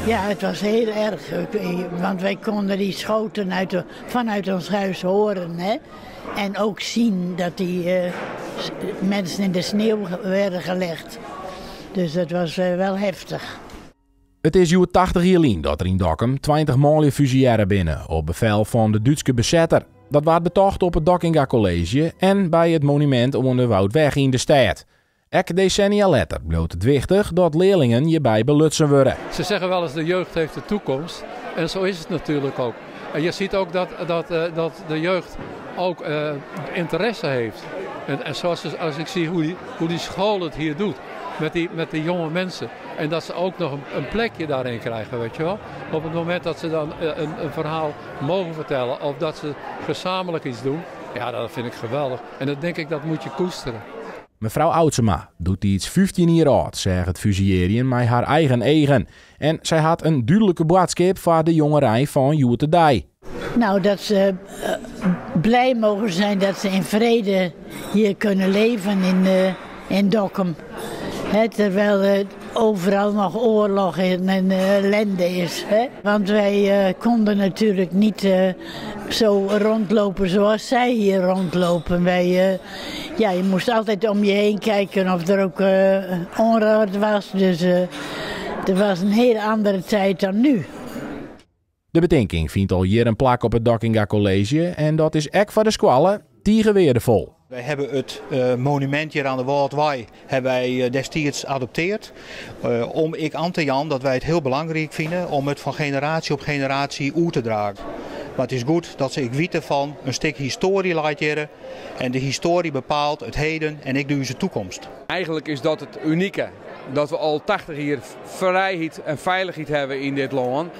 Ja, het was heel erg, want wij konden die schoten vanuit ons huis horen. Hè? En ook zien dat die mensen in de sneeuw werden gelegd. Dus dat was wel heftig. Het is 80 jaar geleden dat er in Dokkum 20 man fusilleren binnen op bevel van de Duitse bezetter. Dat werd betocht op het Dockinga College en bij het monument onder de Woudweg in de stad. Ek decennia later bloot het wichtig dat leerlingen hierbij belutsen worden. Ze zeggen wel eens de jeugd heeft de toekomst en zo is het natuurlijk ook. En je ziet ook dat de jeugd ook interesse heeft. En zoals als ik zie hoe die school het hier doet met die jonge mensen. En dat ze ook nog een plekje daarin krijgen, weet je wel. Op het moment dat ze dan een verhaal mogen vertellen of dat ze gezamenlijk iets doen. Ja, dat vind ik geweldig. En dat denk ik, dat moet je koesteren. Mevrouw Oudsema doet iets 15 jaar oud, zegt het fusilleren met haar eigen. En zij had een duidelijke boodschap voor de jongerij van Joetedij. Nou, dat ze blij mogen zijn dat ze in vrede hier kunnen leven in Dokkum. Terwijl overal nog oorlog en ellende is. Hè? Want wij konden natuurlijk niet zo rondlopen zoals zij hier rondlopen. Je moest altijd om je heen kijken of er ook onraad was. Dus er was een hele andere tijd dan nu. De bedenking vindt al hier een plak op het Dockinga College en dat is ek voor de squallen tierenweerdevol. Wij hebben het monument hier aan de Woudweg hebben wij destijds adopteerd. Om ik aan te Jan dat wij het heel belangrijk vinden om het van generatie op generatie uit te dragen. Maar het is goed dat ze ik weten van een stuk historie laat jaren. En de historie bepaalt het heden en ik de toekomst. Eigenlijk is dat het unieke. Dat we al 80 jaar vrijheid en veiligheid hebben in dit land.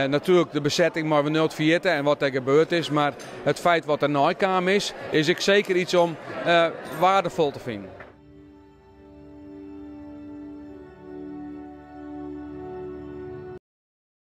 Natuurlijk de bezetting maar we nooit vergeten en wat er gebeurd is. Maar het feit wat er na kwam is ik zeker iets om waardevol te vinden.